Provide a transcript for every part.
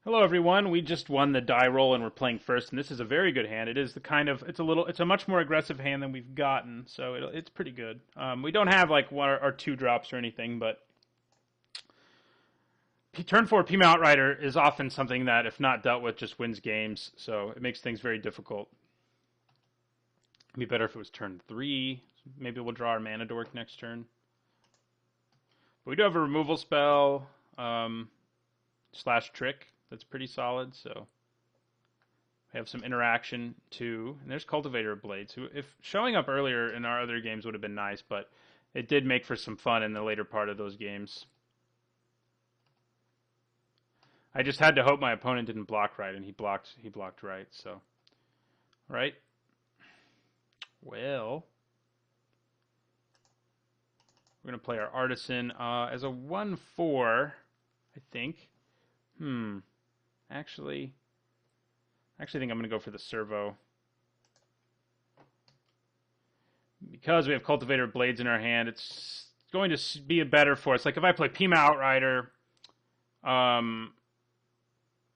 Hello everyone. We just won the die roll and we're playing first, and this is a very good hand. It is the kind of it's a much more aggressive hand than we've gotten, so it's pretty good. We don't have like one or two drops or anything, but turn four Pima Outrider is often something that, if not dealt with, just wins games. So it makes things very difficult. It'd be better if it was turn three. Maybe we'll draw our mana dork next turn. But we do have a removal spell slash trick that's pretty solid, so we have some interaction too. And there's Cultivator of Blades, who, if showing up earlier in our other games, would have been nice, but it did make for some fun in the later part of those games. I just had to hope my opponent didn't block right, and he blocked right. So, right. Well, we're gonna play our Artisan as a 1/4, I think. Actually, I think I'm going to go for the servo. Because we have Cultivator of Blades in our hand, it's going to be a better for us. Like if I play Pima Outrider, and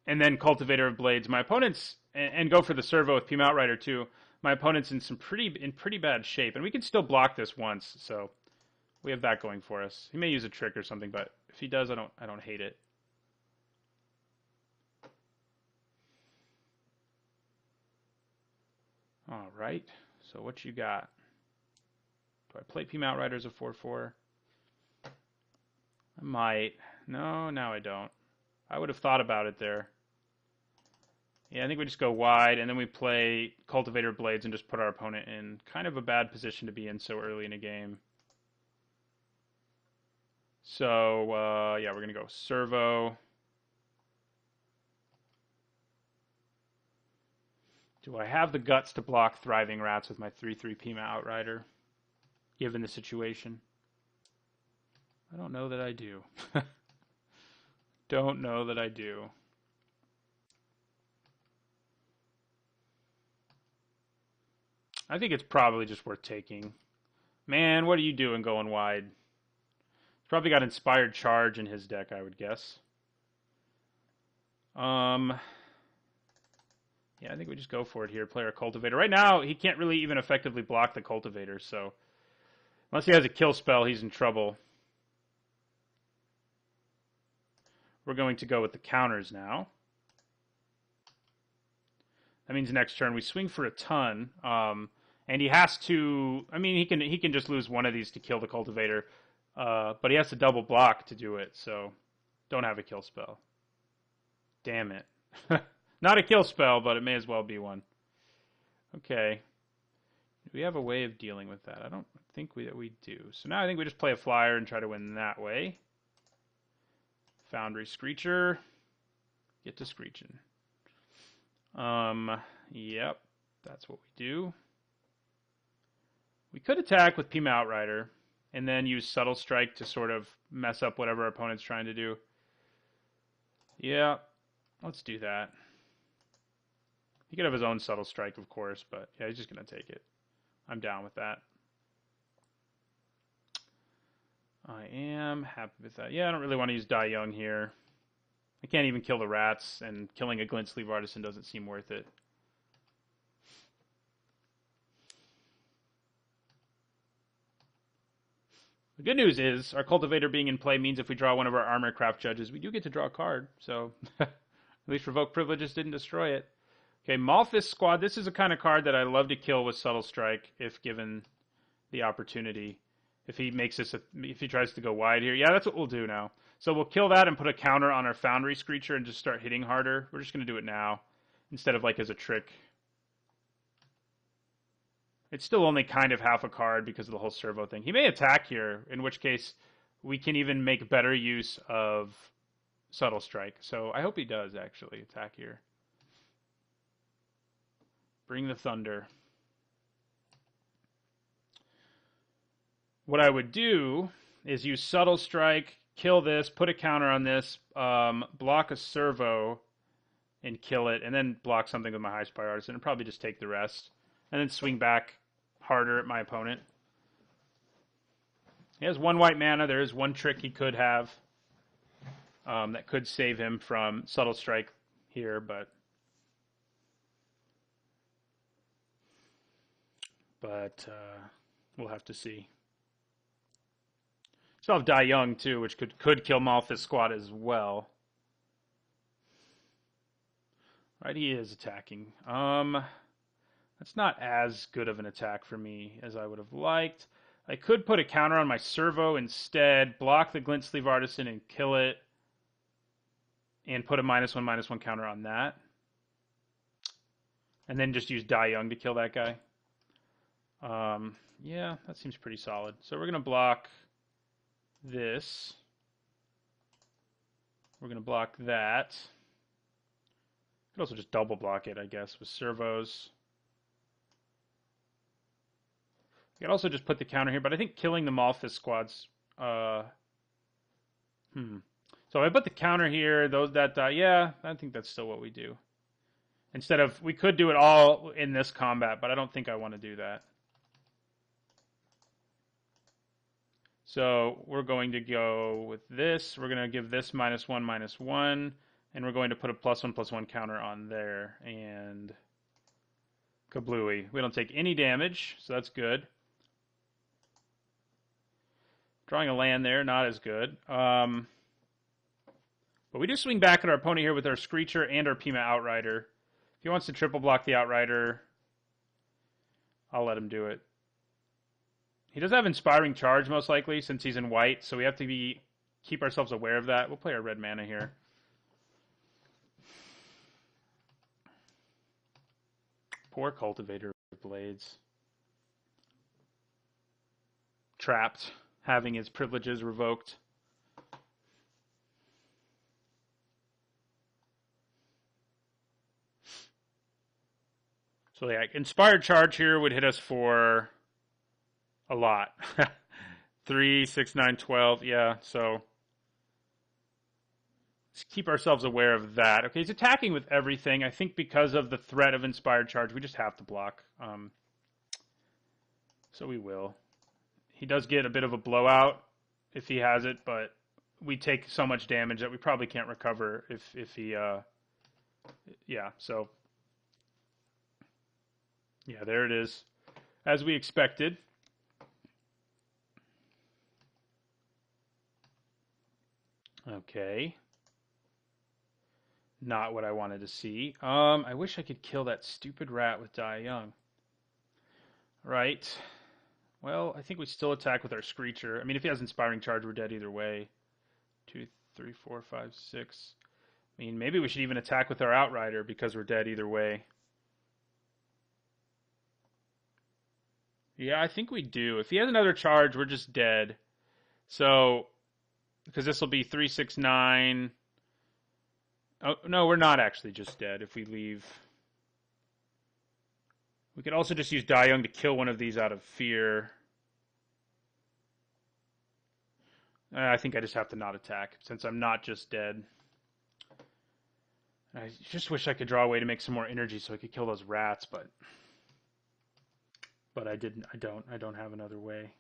then Cultivator of Blades, my opponent's, and go for the servo with Pima Outrider too, my opponent's in pretty bad shape. And we can still block this once, so we have that going for us. He may use a trick or something, but if he does, I don't hate it. All right, so what you got? Do I play Pima Outrider as a 4/4? I might. No, now I don't. I would have thought about it there. Yeah, I think we just go wide, and then we play Cultivator Blades and just put our opponent in kind of a bad position to be in so early in a game. So, yeah, we're going to go servo. Do I have the guts to block Thriving Rats with my 3/3 Pima Outrider, given the situation? I don't know that I do. Don't know that I do. I think it's probably just worth taking. Man, what are you doing going wide? He's probably got Inspired Charge in his deck, I would guess. Yeah, I think we just go for it here. Play our Cultivator. Right now, he can't really even effectively block the Cultivator, so unless he has a kill spell, he's in trouble. We're going to go with the counters now. That means next turn we swing for a ton, and he has to. I mean, he can just lose one of these to kill the Cultivator, but he has to double block to do it. So, don't have a kill spell. Damn it. Not a kill spell, but it may as well be one. Okay. Do we have a way of dealing with that? I don't think we do. So now I think we just play a flyer and try to win that way. Foundry Screecher. Get to screeching. Yep. That's what we do. We could attack with Pima Outrider and then use Subtle Strike to sort of mess up whatever our opponent's trying to do. Yeah. Let's do that. He could have his own Subtle Strike, of course, but yeah, he's just going to take it. I'm down with that. I am happy with that. Yeah, I don't really want to use Die Young here. I can't even kill the rats, and killing a Glint Sleeve Artisan doesn't seem worth it. The good news is, our Cultivator being in play means if we draw one of our Armorcraft Judges, we do get to draw a card, so at least Revoke Privileges didn't destroy it. Okay, Malthus Squad. This is a kind of card that I love to kill with Subtle Strike if given the opportunity. If he makes this, if he tries to go wide here, yeah, that's what we'll do now. So we'll kill that and put a counter on our Foundry Screecher and just start hitting harder. We're just going to do it now instead of like as a trick. It's still only kind of half a card because of the whole servo thing. He may attack here, in which case we can even make better use of Subtle Strike. So I hope he does actually attack here. Bring the thunder. What I would do is use Subtle Strike, kill this, put a counter on this, block a servo, and kill it, and then block something with my High Spire Artisan, and probably just take the rest, and then swing back harder at my opponent. He has one white mana. There is one trick he could have. That could save him from Subtle Strike here, but we'll have to see. Still have Die Young too, which could kill Malthus squad as well. Right, he is attacking. That's not as good of an attack for me as I would have liked. I could put a counter on my servo instead, block the Glint Sleeve Artisan and kill it, and put a -1/-1 counter on that. And then just use Die Young to kill that guy. Yeah, that seems pretty solid. So we're going to block this. We're going to block that. Could also just double block it, I guess, with servos. We could also just put the counter here, but I think killing the Malthus squads. So if I put the counter here, yeah, I think that's still what we do. Instead of, we could do it all in this combat, but I don't think I want to do that. So we're going to go with this. We're going to give this -1/-1, and we're going to put a +1/+1 counter on there. And kablooey. We don't take any damage, so that's good. Drawing a land there, not as good. But we do swing back at our opponent here with our Screecher and our Pima Outrider. If he wants to triple block the Outrider, I'll let him do it. He does have Inspiring Charge, most likely, since he's in white, so we have to keep ourselves aware of that. We'll play our red mana here. Poor Cultivator of Blades. Trapped, having his privileges revoked. So yeah, Inspired Charge here would hit us for a lot. 3, 6, 9, 12. Yeah, so let's keep ourselves aware of that. Okay, he's attacking with everything. I think because of the threat of Inspired Charge, we just have to block. So we will. He does get a bit of a blowout if he has it, but we take so much damage that we probably can't recover if he... yeah, so... Yeah, there it is. As we expected. Okay. Not what I wanted to see. I wish I could kill that stupid rat with Die Young. Right. Well, I think we still attack with our Screecher. I mean, if he has Inspiring Charge, we're dead either way. 2, 3, 4, 5, 6. I mean, maybe we should even attack with our Outrider because we're dead either way. Yeah, I think we do. If he has another charge, we're just dead. So, because this will be 3, 6, 9. Oh, no, we're not actually just dead if we leave. We could also just use Die Young to kill one of these out of fear. I think I just have to not attack since I'm not just dead. I just wish I could draw a way to make some more energy so I could kill those rats, but I didn't. I don't have another way.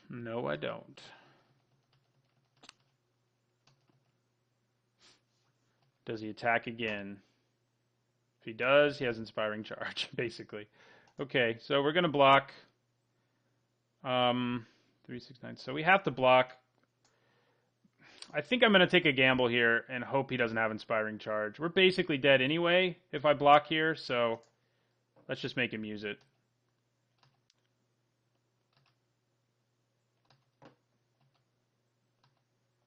No, I don't. Does he attack again? If he does, he has Inspiring Charge, basically. Okay, so we're going to block 3, 6, 9. So we have to block. I think I'm going to take a gamble here and hope he doesn't have Inspiring Charge. We're basically dead anyway if I block here, so let's just make him use it.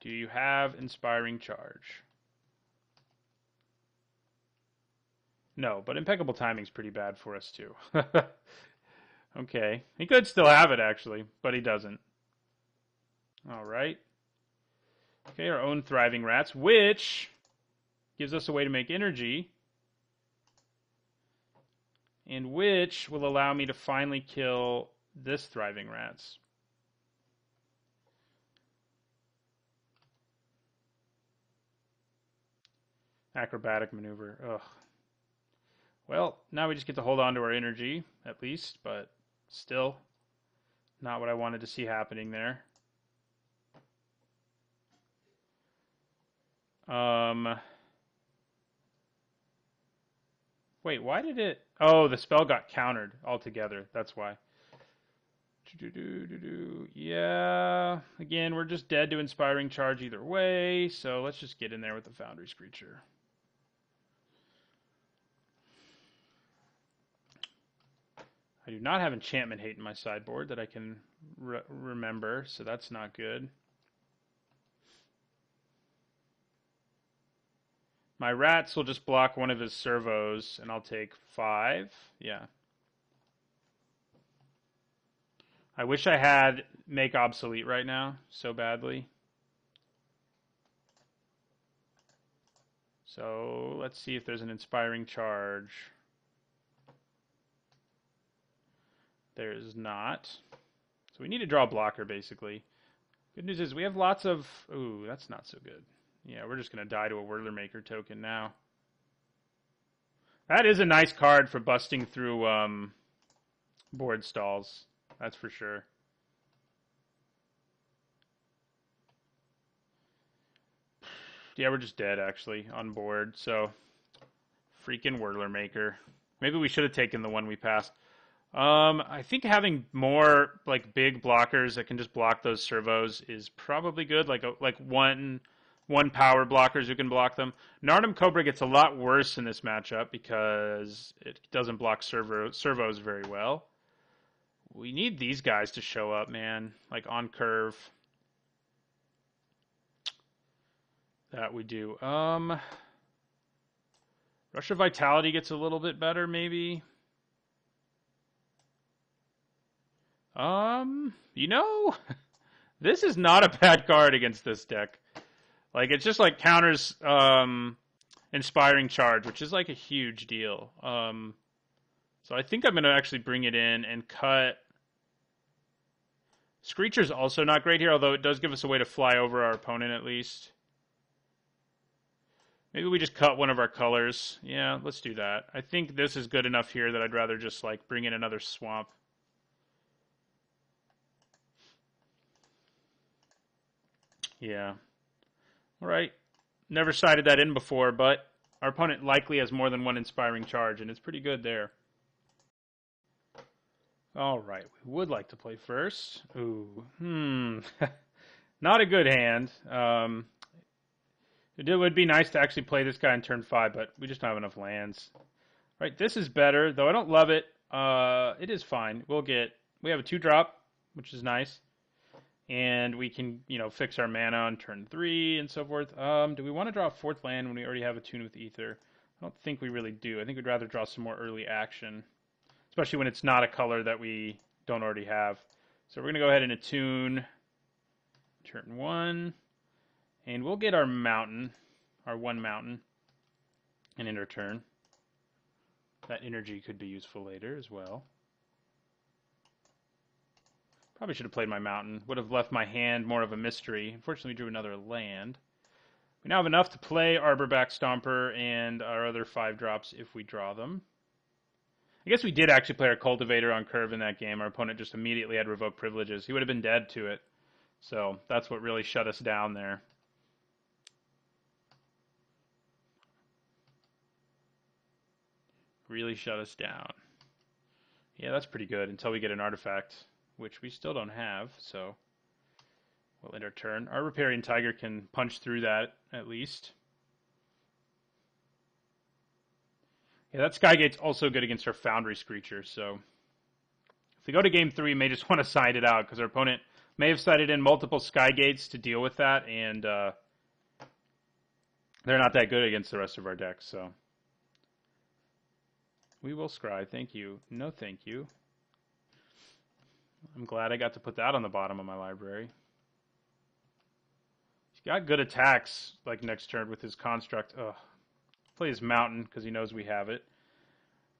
Do you have Inspiring Charge? No, but Impeccable Timing's pretty bad for us too. Okay, he could still have it actually, but he doesn't. All right. Okay, our own Thriving Rats, which gives us a way to make energy, and which will allow me to finally kill this Thriving Rats. Acrobatic Maneuver. Ugh. Well, now we just get to hold on to our energy, at least, but still not what I wanted to see happening there. Wait, why did it... Oh, the spell got countered altogether. That's why. Yeah, again, we're just dead to Inspiring Charge either way, so let's just get in there with the Foundry Screecher. I do not have Enchantment Hate in my sideboard that I can remember, so that's not good. My rats will just block one of his servos, and I'll take 5. Yeah. I wish I had Make Obsolete right now so badly. So let's see if there's an Inspiring Charge. There is not. So we need to draw a blocker, basically. Good news is we have lots of... Ooh, that's not so good. Yeah, we're just going to die to a Whirler-Maker token now. That is a nice card for busting through board stalls. That's for sure. Yeah, we're just dead, actually, on board. So, freaking Whirler-Maker. Maybe we should have taken the one we passed. I think having more like big blockers that can just block those servos is probably good. Like one power blockers who can block them. Nardum Cobra gets a lot worse in this matchup because it doesn't block servos very well. We need these guys to show up, man. Like on curve. That we do. Rush of Vitality gets a little bit better, maybe. You know, this is not a bad card against this deck. Like, it's just like counters Inspiring Charge, which is like a huge deal. So I think I'm going to actually bring it in and cut. Screecher's also not great here, although it does give us a way to fly over our opponent at least. Maybe we just cut one of our colors. Yeah, let's do that. I think this is good enough here that I'd rather just like bring in another swamp. Yeah. All right. Never sided that in before, but our opponent likely has more than one Inspiring Charge, and it's pretty good there. All right. We would like to play first. Ooh. Not a good hand. It would be nice to actually play this guy in turn 5, but we just don't have enough lands. All right. This is better, though I don't love it. It is fine. We have a 2-drop, which is nice. And we can, fix our mana on turn 3 and so forth. Do we want to draw a 4th land when we already have a Tune with Ether? I don't think we really do. I think we'd rather draw some more early action, especially when it's not a color that we don't already have. So we're going to go ahead and attune turn 1, and we'll get our mountain, our 1 mountain, and end our turn. That energy could be useful later as well. Probably should have played my mountain. Would have left my hand more of a mystery. Unfortunately, we drew another land. We now have enough to play Arborback Stomper and our other 5-drops if we draw them. I guess we did actually play our Cultivator on curve in that game. Our opponent just immediately had Revoke Privileges. He would have been dead to it. So that's what really shut us down there. Really shut us down. Yeah, that's pretty good until we get an artifact, which we still don't have, so we'll end our turn. Our Riparian Tiger can punch through that, at least. Yeah, that Skygate's also good against our Foundry Screecher, so if we go to game 3, we may just want to side it out, because our opponent may have sided in multiple Skygates to deal with that, and they're not that good against the rest of our decks, so we will scry. Thank you. No thank you. I'm glad I got to put that on the bottom of my library. He's got good attacks, like next turn with his Construct. Ugh. Play his Mountain, because he knows we have it.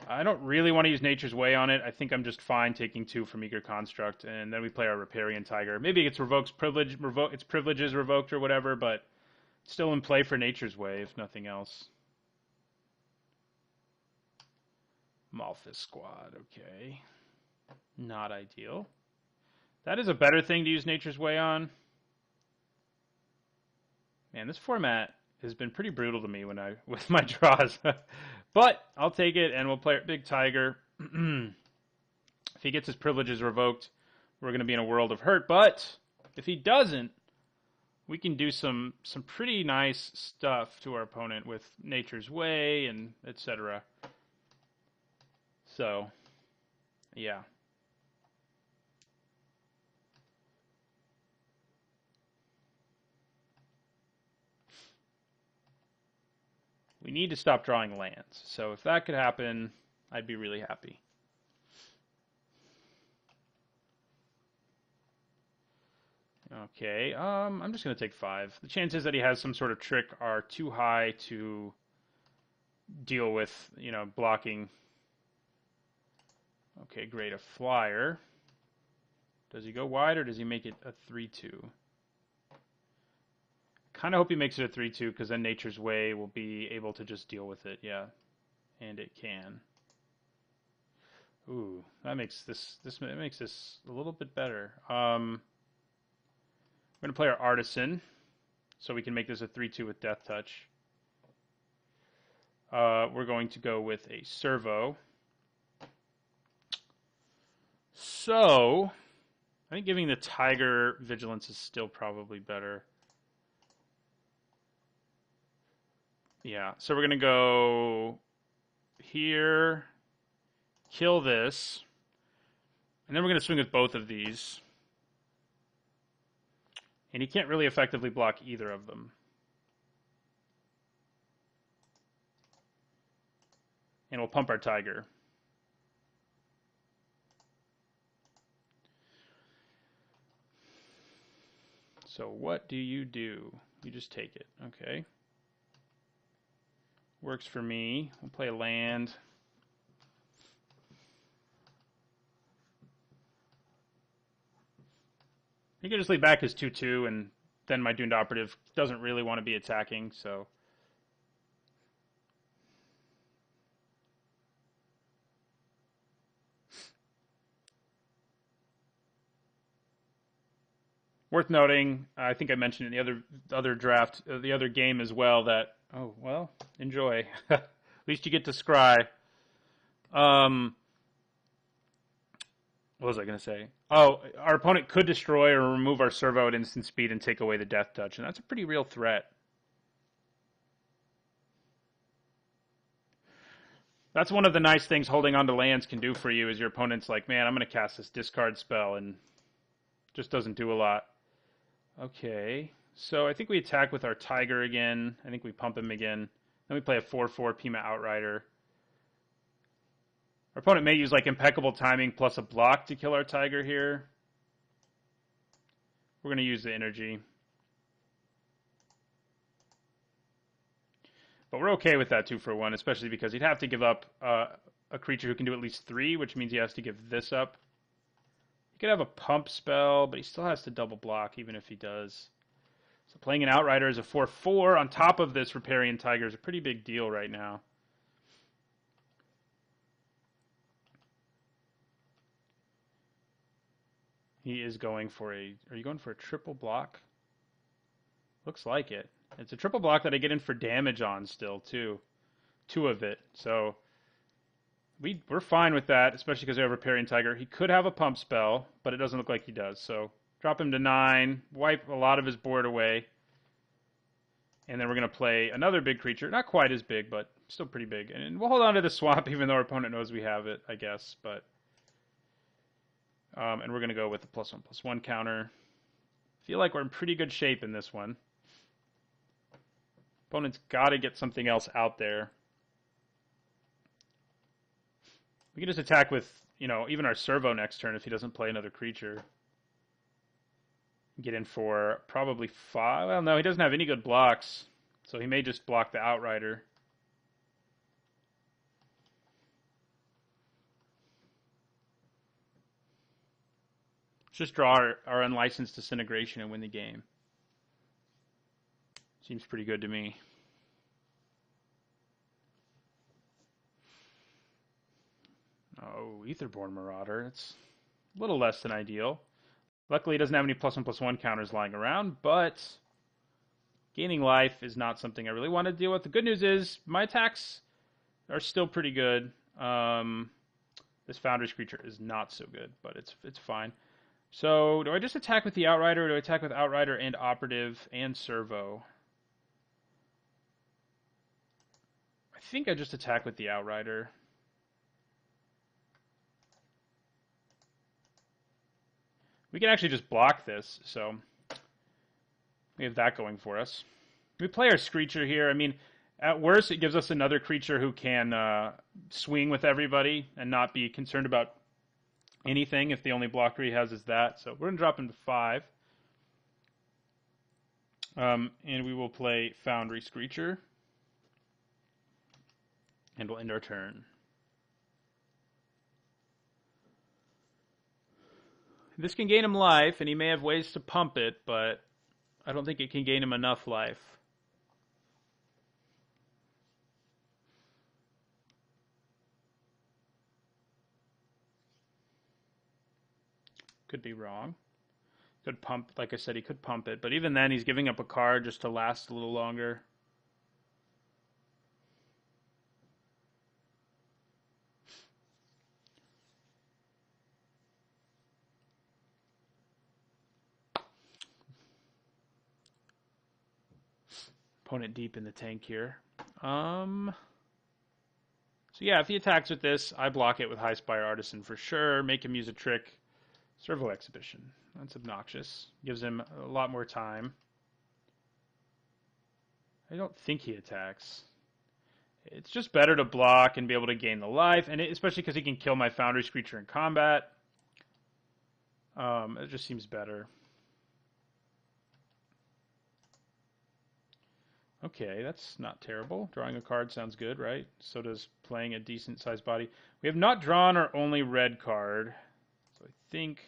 I don't really want to use Nature's Way on it. I think I'm just fine taking 2 from Eager Construct, and then we play our Riparian Tiger. Maybe it's its privileges revoked or whatever, but still in play for Nature's Way, if nothing else. Malthus squad, okay. Not ideal. That is a better thing to use Nature's Way on. Man, this format has been pretty brutal to me with my draws. But I'll take it, and we'll play Big Tiger. If he gets his privileges revoked, we're going to be in a world of hurt. But if he doesn't, we can do some pretty nice stuff to our opponent with Nature's Way and etc. So, yeah. We need to stop drawing lands. So if that could happen, I'd be really happy. Okay, I'm just going to take 5. The chances that he has some sort of trick are too high to deal with, blocking. Okay, great, a flyer. Does he go wide or does he make it a 3-2? Kind of hope he makes it a 3-2 because then Nature's Way will be able to just deal with it, yeah. And it can. Ooh, that makes this a little bit better. We're going to play our Artisan, so we can make this a 3-2 with Death Touch. We're going to go with a Servo. So, I think giving the Tiger Vigilance is still probably better. Yeah, so we're going to go here, kill this, and then we're going to swing with both of these. And he can't really effectively block either of them. And we'll pump our Tiger. So what do? You just take it. Okay. Works for me. We'll play a land. He can just leave back his 2-2, and then my Doomed Operative doesn't really want to be attacking, so. Worth noting, I think I mentioned in the other draft, the other game as well, that, oh, well, enjoy. At least you get to scry. What was I going to say? Oh, our opponent could destroy or remove our Servo at instant speed and take away the Death Touch, and that's a pretty real threat. That's one of the nice things holding on to lands can do for you is your opponent's like, man, I'm going to cast this discard spell, and just doesn't do a lot. Okay, so I think we attack with our Tiger again. I think we pump him again. Then we play a 4-4 Pima Outrider. Our opponent may use like Impeccable Timing plus a block to kill our Tiger here. We're going to use the energy. But we're okay with that 2-for-1, especially because he'd have to give up a creature who can do at least 3, which means he has to give this up. He could have a pump spell, but he still has to double block even if he does. So playing an Outrider as a 4-4 on top of this Riparian Tiger is a pretty big deal right now. He is going for a... Are you going for a triple block? Looks like it. It's a triple block that I get in for damage on still, too. 2 of it. So we're fine with that, especially because we have Riparian Tiger. He could have a pump spell, but it doesn't look like he does. So drop him to 9, wipe a lot of his board away. And then we're going to play another big creature. Not quite as big, but still pretty big. And we'll hold on to the swamp, even though our opponent knows we have it, I guess. But and we're going to go with the +1/+1 counter. Feel like we're in pretty good shape in this one. Opponent's got to get something else out there. We can just attack with, even our Servo next turn if he doesn't play another creature. Get in for probably 5. Well, no, he doesn't have any good blocks, so he may just block the Outrider. Let's just draw our Unlicensed Disintegration and win the game. Seems pretty good to me. Oh, Etherborn Marauder. It's a little less than ideal. Luckily, he doesn't have any +1/+1 counters lying around, but gaining life is not something I really want to deal with. The good news is my attacks are still pretty good. This Foundry's creature is not so good, but it's fine. So, do I just attack with the Outrider, or do I attack with Outrider and Operative and Servo? I think I just attack with the Outrider. We can actually just block this, so we have that going for us. We play our Screecher here. I mean, at worst, it gives us another creature who can swing with everybody and not be concerned about anything if the only blocker he has is that. So we're going to drop him to 5. And we will play Foundry Screecher. And we'll end our turn. This can gain him life, and he may have ways to pump it, but I don't think it can gain him enough life. Could be wrong. Could pump, like I said, he could pump it, but even then he's giving up a card just to last a little longer. Opponent deep in the tank here. So yeah, if he attacks with this, I block it with High Spire Artisan for sure. Make him use a trick. Servo Exhibition. That's obnoxious. Gives him a lot more time. I don't think he attacks. It's just better to block and be able to gain the life, and especially because he can kill my Foundry's creature in combat. It just seems better. Okay, that's not terrible. Drawing a card sounds good, right? So does playing a decent-sized body. We have not drawn our only red card. So I think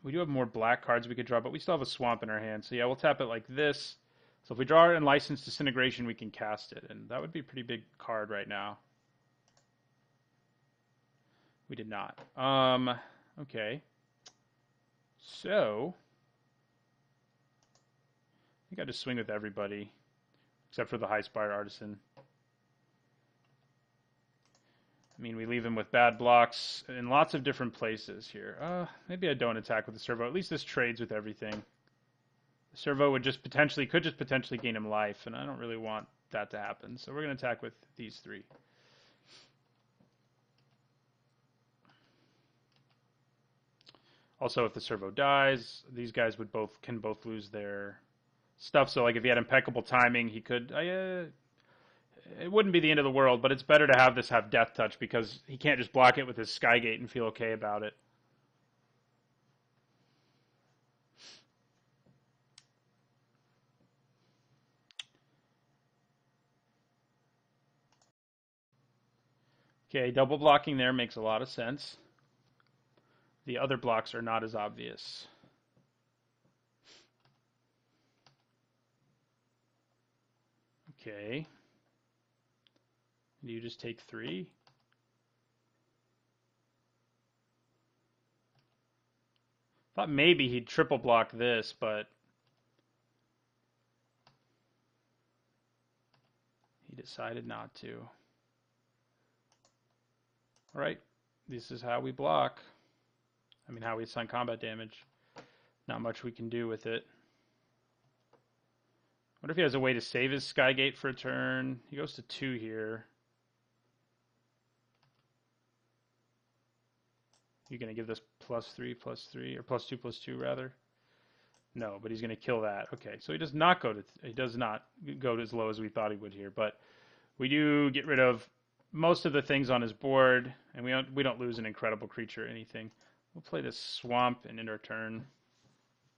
we do have more black cards we could draw, but we still have a swamp in our hand. So yeah, we'll tap it like this. So if we draw it in Licensed Disintegration, we can cast it. And that would be a pretty big card right now. We did not. Okay. So I think I just swing with everybody, except for the High Spire Artisan. I mean, we leave him with bad blocks in lots of different places here. Maybe I don't attack with the Servo. At least this trades with everything. The Servo could just potentially gain him life, and I don't really want that to happen. So we're going to attack with these 3. Also, if the Servo dies, these guys can both lose their stuff. So like if he had impeccable timing, he could it wouldn't be the end of the world, but it's better to have this have death touch because he can't just block it with his Skygate and feel okay about it. Okay, double blocking there makes a lot of sense. The other blocks are not as obvious. Okay. Do you just take 3? Thought maybe he'd triple block this, but he decided not to. All right, this is how we block. I mean, how we assign combat damage. Not much we can do with it. Wonder if he has a way to save his Skygate for a turn. He goes to 2 here. You're going to give this +3/+3, or +2/+2 rather? No, but he's going to kill that. Okay, so he does not go as low as we thought he would here, but we do get rid of most of the things on his board, and we don't lose an incredible creature or anything. We'll play this swamp and end our turn.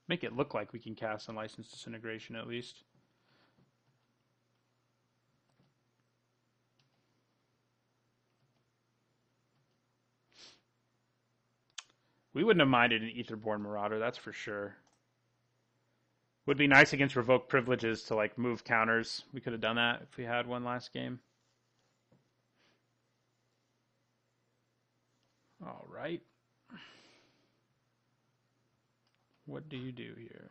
Make it look like we can cast Unlicensed Disintegration at least. We wouldn't have minded an Etherborn Marauder, that's for sure. Would be nice against Revoked Privileges to like move counters. We could have done that if we had one last game. All right. What do you do here?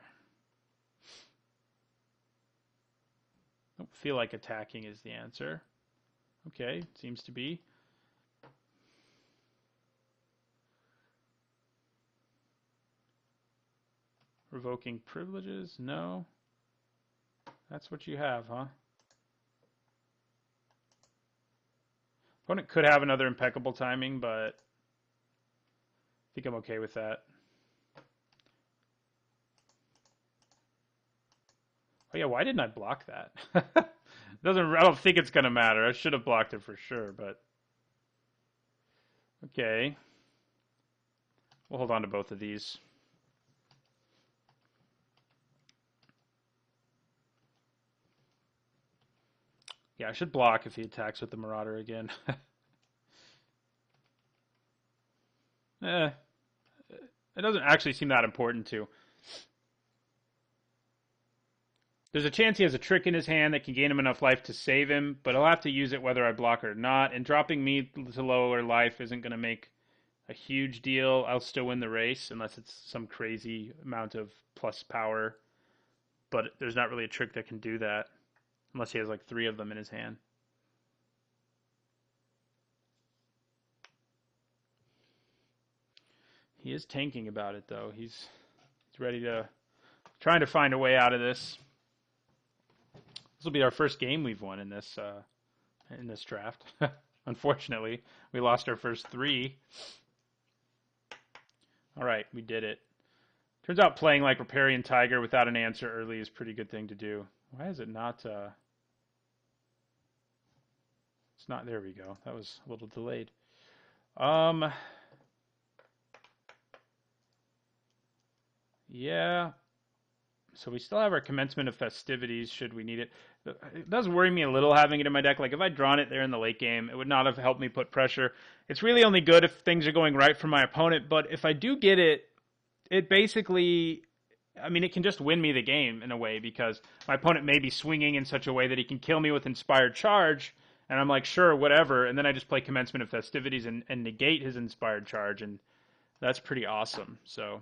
Don't feel like attacking is the answer. Okay, seems to be. Revoking privileges? No. That's what you have, huh? Opponent could have another impeccable timing, but I think I'm okay with that. Oh yeah, why didn't I block that? I don't think it's gonna matter. I should have blocked it for sure, but okay. We'll hold on to both of these. Yeah, I should block if he attacks with the Marauder again. It doesn't actually seem that important to. There's a chance he has a trick in his hand that can gain him enough life to save him, but he'll have to use it whether I block or not, and dropping me to lower life isn't going to make a huge deal. I'll still win the race unless it's some crazy amount of plus power, but there's not really a trick that can do that unless he has like 3 of them in his hand. He is tanking about it, though. He's ready to... trying to find a way out of this. This will be our first game we've won in this draft. Unfortunately, we lost our first 3. All right, we did it. Turns out playing like Riparian Tiger without an answer early is a pretty good thing to do. Why is it not... It's not... There we go. That was a little delayed. Yeah. So we still have our commencement of festivities should we need it. It does worry me a little having it in my deck. Like if I'd drawn it there in the late game, it would not have helped me put pressure. It's really only good if things are going right for my opponent, but if I do get it, it basically, I mean, it can just win me the game in a way because my opponent may be swinging in such a way that he can kill me with Inspired Charge, and I'm like, sure, whatever, and then I just play commencement of festivities and negate his Inspired Charge, and that's pretty awesome, so...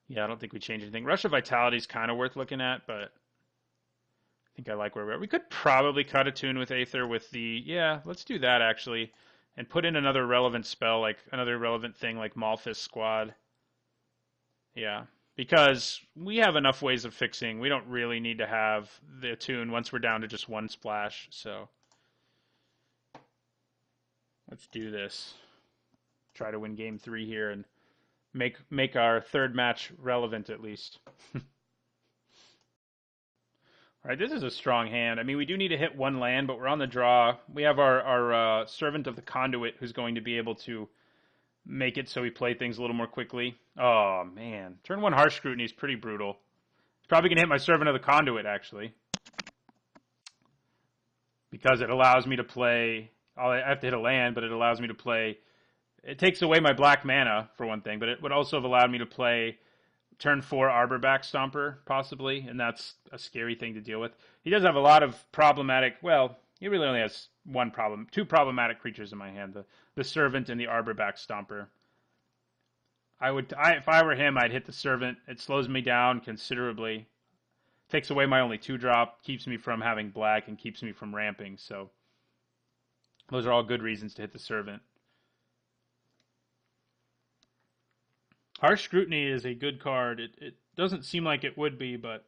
Yeah, I don't think we change anything. Rush of Vitality is kind of worth looking at, but I think I like where we are. We could probably cut a tune with Aether with the... Yeah, let's do that, actually. And put in another relevant spell, like another relevant thing like Malphus Squad. Yeah, because we have enough ways of fixing. We don't really need to have the tune once we're down to just 1 splash, so... Let's do this. Try to win game 3 here and... Make our 3rd match relevant at least. All right, this is a strong hand. I mean, we do need to hit 1 land, but we're on the draw. We have our Servant of the Conduit who's going to be able to make it so we play things a little more quickly. Oh, man. Turn 1 Harsh Scrutiny is pretty brutal. It's probably going to hit my Servant of the Conduit, actually. Because it allows me to play... I have to hit a land, but it allows me to play... It takes away my black mana, for one thing, but it would also have allowed me to play turn 4 Arborback Stomper, possibly, and that's a scary thing to deal with. He does have a lot of problematic, well, he really only has 2 problematic creatures in my hand, the Servant and the Arborback Stomper. If I were him, I'd hit the Servant. It slows me down considerably. Takes away my only 2-drop, keeps me from having black, and keeps me from ramping, so those are all good reasons to hit the Servant. Harsh Scrutiny is a good card. It doesn't seem like it would be, but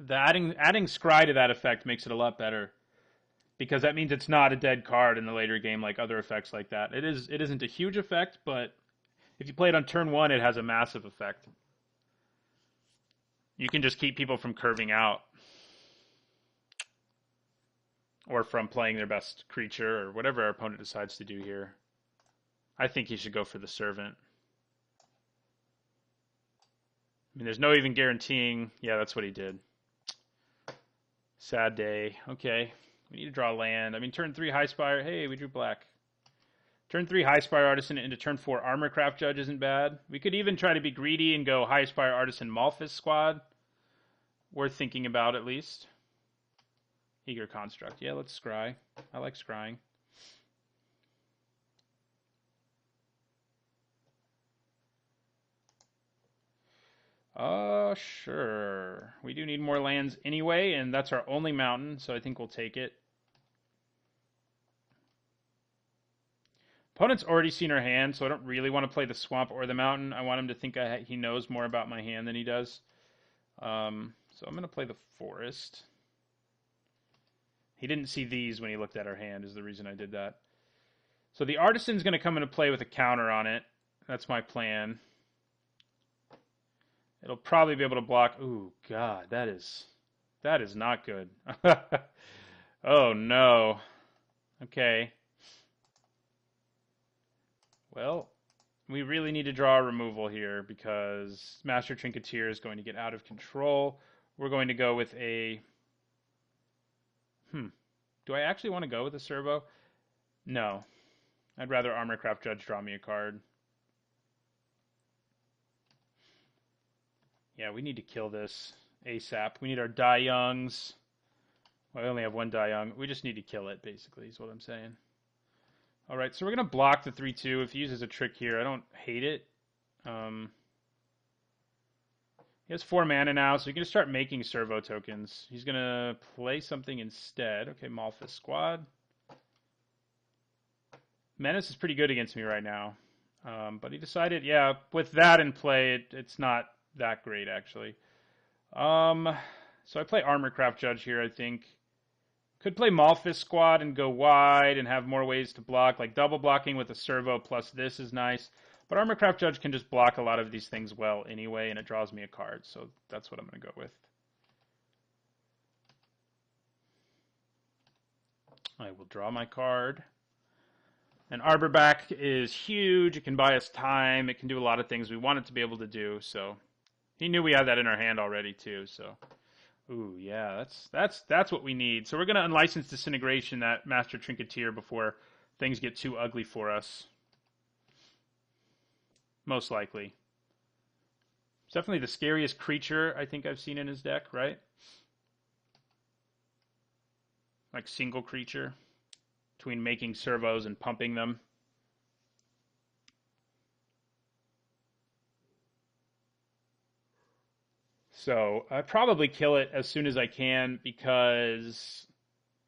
adding Scry to that effect makes it a lot better. Because that means it's not a dead card in the later game like other effects like that. It isn't a huge effect, but if you play it on turn 1, it has a massive effect. You can just keep people from curving out. Or from playing their best creature, or whatever our opponent decides to do here. I think he should go for the Servant. I mean, there's no even guaranteeing. Yeah, that's what he did. Sad day. Okay. We need to draw land. I mean, turn 3 Highspire. Hey, we drew black. Turn 3 Highspire Artisan into turn 4 Armorcraft Judge isn't bad. We could even try to be greedy and go Highspire Artisan Malphus Squad. Worth thinking about, at least. Eager Construct. Yeah, let's scry. I like scrying. Sure. We do need more lands anyway, and that's our only mountain, so I think we'll take it. Opponent's already seen our hand, so I don't really want to play the swamp or the mountain. I want him to think he knows more about my hand than he does. So I'm going to play the forest. He didn't see these when he looked at our hand is the reason I did that. So the artisan's going to come into play with a counter on it. That's my plan. It'll probably be able to block. Ooh, God, that is not good. Oh, no. Okay. Well, we really need to draw a removal here because Master Trinketeer is going to get out of control. We're going to go with a... Do I actually want to go with a servo? No. I'd rather Armorcraft Judge draw me a card. Yeah, we need to kill this ASAP. We need our Die Youngs. Well, I only have one Die Young. We just need to kill it, basically, is what I'm saying. All right, so we're going to block the 3-2. If he uses a trick here, I don't hate it. He has 4 mana now, so he can just start making servo tokens. He's going to play something instead. Okay, Malphus Squad. Menace is pretty good against me right now. But he decided, yeah, with that in play, it's not that great, actually. So I play Armorcraft Judge here, I think. Could play Malphus Squad and go wide and have more ways to block. Like double blocking with a servo plus this is nice. But Armorcraft Judge can just block a lot of these things well anyway, and it draws me a card. So that's what I'm going to go with. I will draw my card. And Arborback is huge. It can buy us time. It can do a lot of things we want it to be able to do. So he knew we had that in our hand already too. So, ooh, yeah, that's what we need. So we're going to unlicense Disintegration that Master Trinketeer before things get too ugly for us. Most likely. It's definitely the scariest creature I think I've seen in his deck, right? Like single creature. Between making servos and pumping them. So I probably kill it as soon as I can because,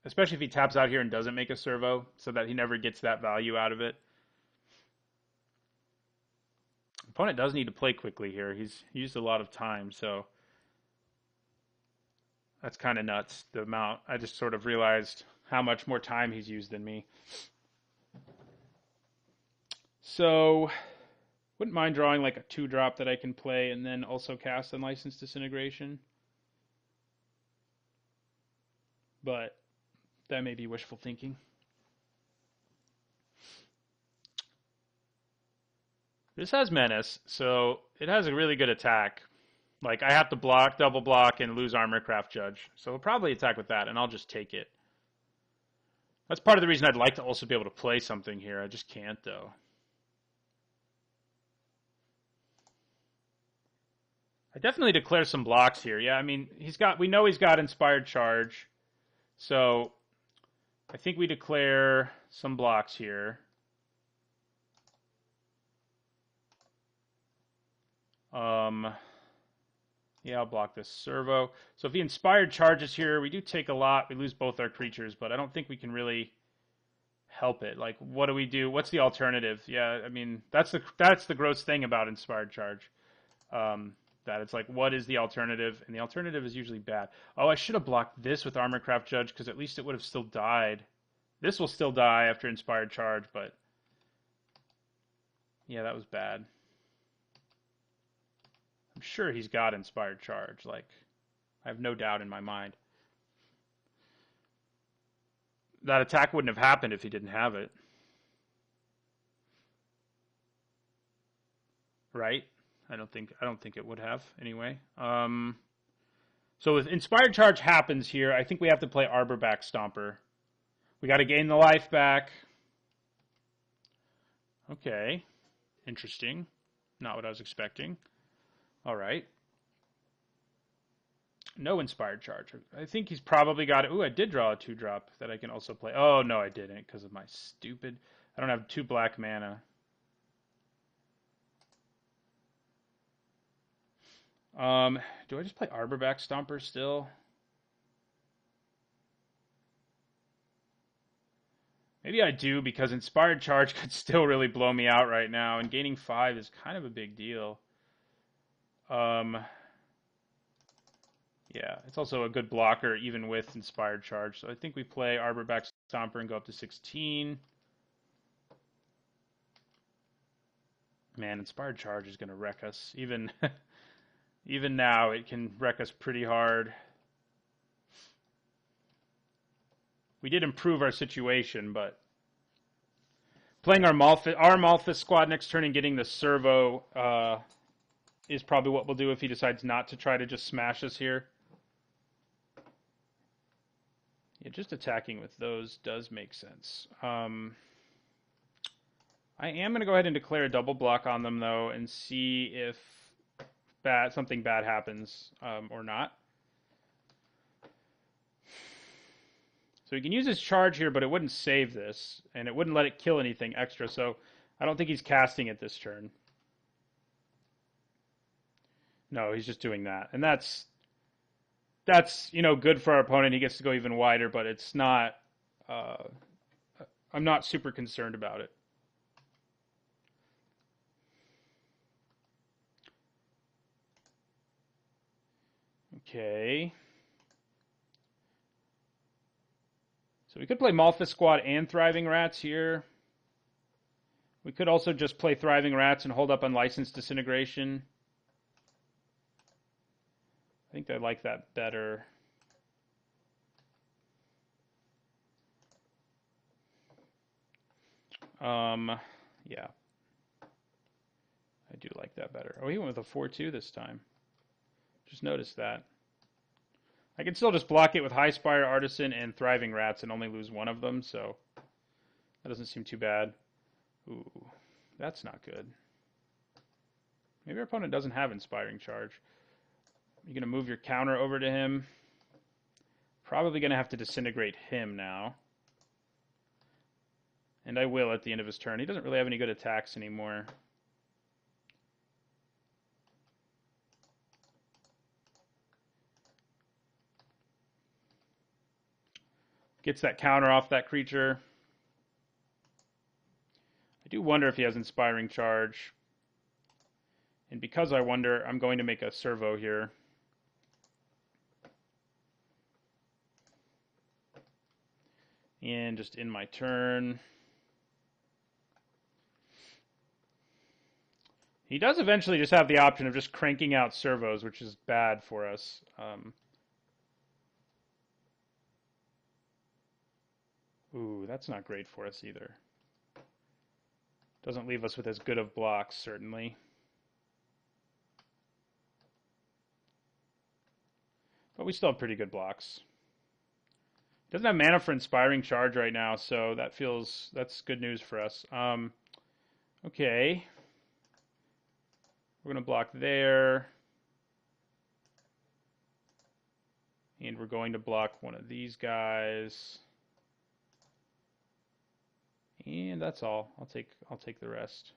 especially if he taps out here and doesn't make a servo, so that he never gets that value out of it. Opponent does need to play quickly here. He's used a lot of time, so that's kind of nuts. The amount, I just sort of realized how much more time he's used than me. So, wouldn't mind drawing like a 2-drop that I can play and then also cast Unlicensed Disintegration. But that may be wishful thinking. This has Menace, so it has a really good attack. Like, I have to block, double block, and lose Armorcraft Judge. So we'll probably attack with that, and I'll just take it. That's part of the reason I'd like to also be able to play something here. I just can't, though. I definitely declare some blocks here. Yeah, I mean, we know he's got Inspired Charge. So I think we declare some blocks here. Yeah, I'll block this servo. So if he Inspired Charges here, we do take a lot. We lose both our creatures, but I don't think we can really help it. Like, what do we do? What's the alternative? Yeah, I mean, that's the gross thing about Inspired Charge. That it's like, what is the alternative? And the alternative is usually bad. Oh, I should have blocked this with Armorcraft Judge because at least it would have still died. This will still die after Inspired Charge, but yeah, that was bad. I'm sure he's got Inspired Charge. Like, I have no doubt in my mind. That attack wouldn't have happened if he didn't have it. Right? I don't think it would have anyway. So if Inspired Charge happens here, I think we have to play Arborback Stomper. We got to gain the life back. Okay. Interesting. Not what I was expecting. All right. No Inspired Charge. I think he's probably got it. Ooh, I did draw a 2-drop that I can also play. Oh, no, I didn't because of my stupid... I don't have 2 black mana. Do I just play Arborback Stomper still? Maybe I do, because Inspired Charge could still really blow me out right now, and gaining 5 is kind of a big deal. Yeah, it's also a good blocker even with Inspired Charge. So I think we play Arborback Stomper and go up to 16. Man, Inspired Charge is going to wreck us. Even even now, it can wreck us pretty hard. We did improve our situation, but playing our Malthus squad next turn and getting the servo is probably what we'll do if he decides not to try to just smash us here. Yeah, just attacking with those does make sense. I am going to go ahead and declare a double block on them, though, and see if something bad happens or not. So he can use his charge here, but it wouldn't save this, and it wouldn't let it kill anything extra, so I don't think he's casting it this turn. No, he's just doing that. And that's good for our opponent. He gets to go even wider, but it's not... I'm not super concerned about it. Okay. So we could play Malthus Squad and Thriving Rats here. We could also just play Thriving Rats and hold up Unlicensed Disintegration. I think I like that better. Yeah. I do like that better. Oh, he went with a 4-2 this time. Just noticed that. I can still just block it with High Spire, Artisan, and Thriving Rats and only lose one of them, so that doesn't seem too bad. Ooh, that's not good. Maybe our opponent doesn't have Inspiring Charge. You're going to move your counter over to him. Probably going to have to disintegrate him now. And I will at the end of his turn. He doesn't really have any good attacks anymore. Gets that counter off that creature. I do wonder if he has Inspiring Charge. And because I wonder, I'm going to make a servo here. And just in my turn. He does eventually just have the option of just cranking out servos, which is bad for us. Ooh, that's not great for us either. Doesn't leave us with as good of blocks, certainly. But we still have pretty good blocks. Doesn't have mana for Inspiring Charge right now, so that's good news for us. Okay. We're going to block there. And we're going to block one of these guys. And that's all. I'll take the rest.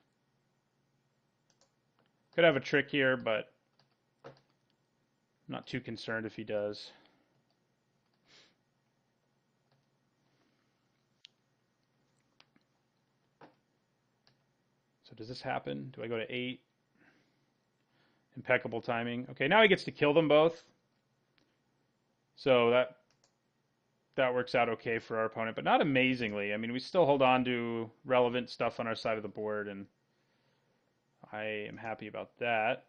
Could have a trick here, but I'm not too concerned if he does. So does this happen? Do I go to 8? Impeccable timing. Okay, now he gets to kill them both. So that works out okay for our opponent, but not amazingly. I mean, we still hold on to relevant stuff on our side of the board, and I am happy about that.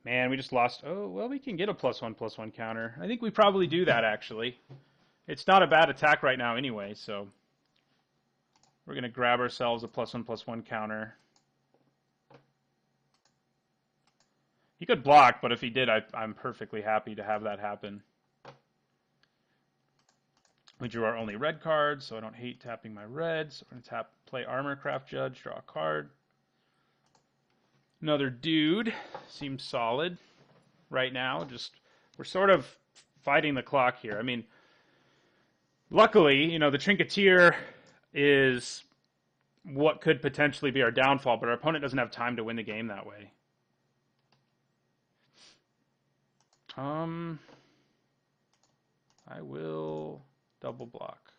Man, we just lost. Oh, well, we can get a +1/+1 counter. I think we probably do that, actually. It's not a bad attack right now anyway, so we're going to grab ourselves a +1/+1 counter. He could block, but if he did, I'm perfectly happy to have that happen. We drew our only red card, so I don't hate tapping my reds. So we're going to play Armorcraft Judge, draw a card. Another dude. Seems solid right now. We're sort of fighting the clock here. I mean, luckily, the Trinketeer is what could potentially be our downfall, but our opponent doesn't have time to win the game that way. I will double block.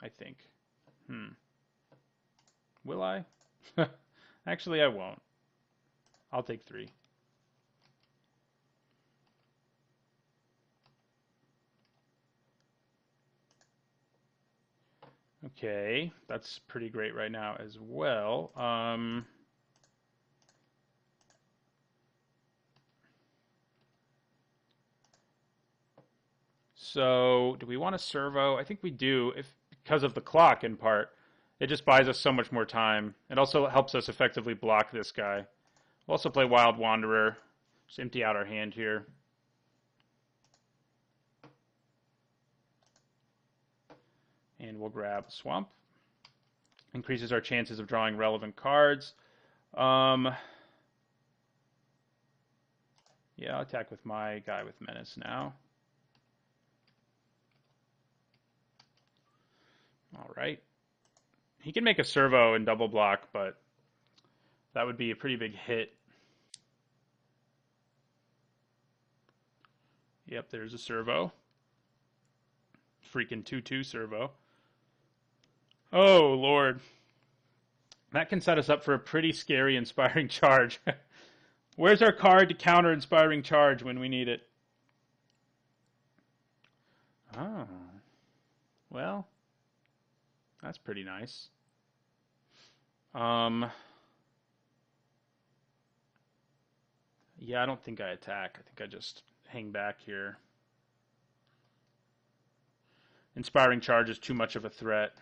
I think. Will I? Actually, I won't. I'll take 3. Okay, that's pretty great right now as well. So do we want a servo? I think we do, if because of the clock in part. It just buys us so much more time. It also helps us effectively block this guy. We'll also play Wild Wanderer. Just empty out our hand here. And we'll grab Swamp. Increases our chances of drawing relevant cards. Yeah, I'll attack with my guy with Menace now. All right. He can make a servo and double block, but that would be a pretty big hit. Yep, there's a servo. Freaking 2/2 servo. Oh, Lord. That can set us up for a pretty scary Inspiring Charge. Where's our card to counter Inspiring Charge when we need it? Oh. Well, that's pretty nice. Yeah, I don't think I attack. I think I just hang back here. Inspiring Charge is too much of a threat.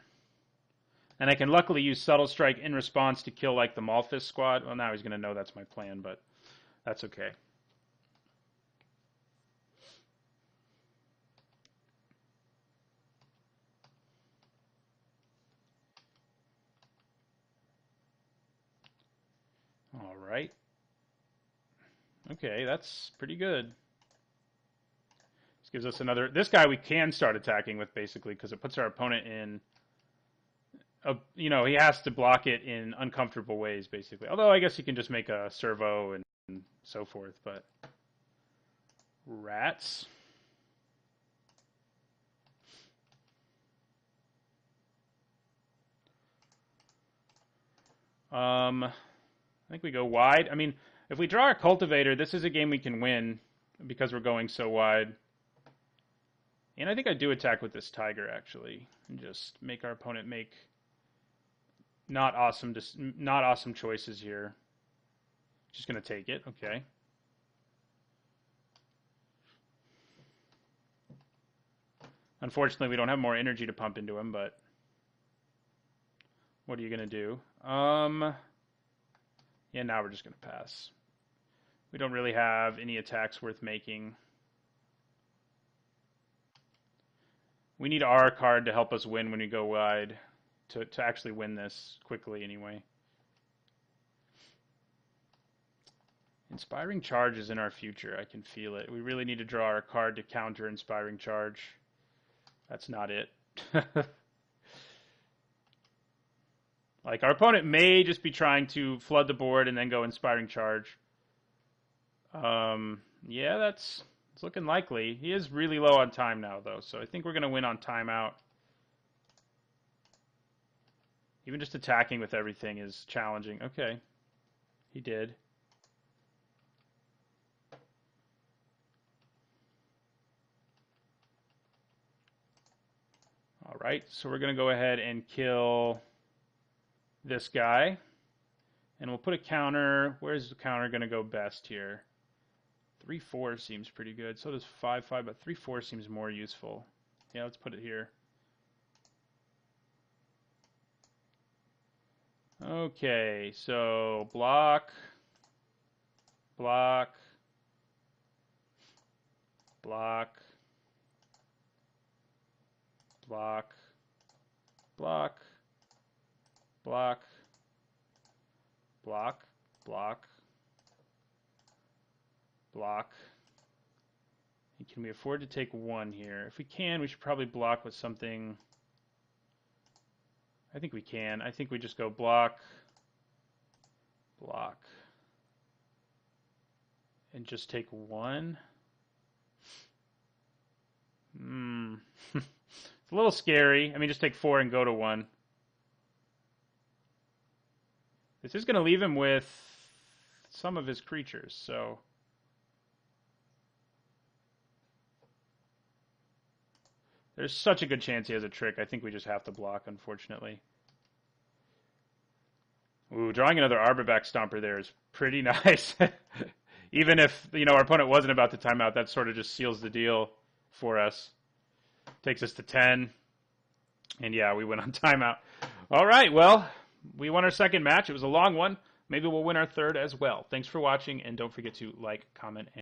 And I can luckily use Subtle Strike in response to kill like the Malphus squad. Well, now he's going to know that's my plan, but that's okay. All right. Okay, that's pretty good. This gives us another... This guy we can start attacking with, basically, because it puts our opponent in... you know, he has to block it in uncomfortable ways, basically. Although I guess he can just make a servo and so forth, but... Rats. I think we go wide. I mean, if we draw a Cultivator, this is a game we can win because we're going so wide. And I think I do attack with this Tiger, actually, and just make our opponent make not awesome choices here. Just going to take it. Okay. Unfortunately, we don't have more energy to pump into him, but what are you going to do? Yeah, now we're just going to pass. We don't really have any attacks worth making. We need our card to help us win when we go wide to actually win this quickly anyway. Inspiring Charge is in our future. I can feel it. We really need to draw our card to counter Inspiring Charge. That's not it. Like, our opponent may just be trying to flood the board and then go Inspiring Charge. Yeah, it's looking likely. He is really low on time now, though, so I think we're going to win on timeout. Even just attacking with everything is challenging. Okay, he did. All right, so we're going to go ahead and kill this guy. And we'll put a counter. Where's the counter going to go best here? 3/4 seems pretty good. So does 5/5, but 3/4 seems more useful. Yeah, let's put it here. Okay, so block, block, block, block, block, block, block, block, block. And can we afford to take one here? If we can, we should probably block with something. I think we can. I think we just go block, block. and just take one. It's a little scary. I mean, just take 4 and go to 1. This is going to leave him with some of his creatures, so... There's such a good chance he has a trick. I think we just have to block, unfortunately. Ooh, drawing another Arborback Stomper there is pretty nice. Even if, our opponent wasn't about to time out, that sort of just seals the deal for us. Takes us to 10. And yeah, we went on timeout. All right, well, we won our second match. It was a long one. Maybe we'll win our third as well. Thanks for watching, and don't forget to like, comment, and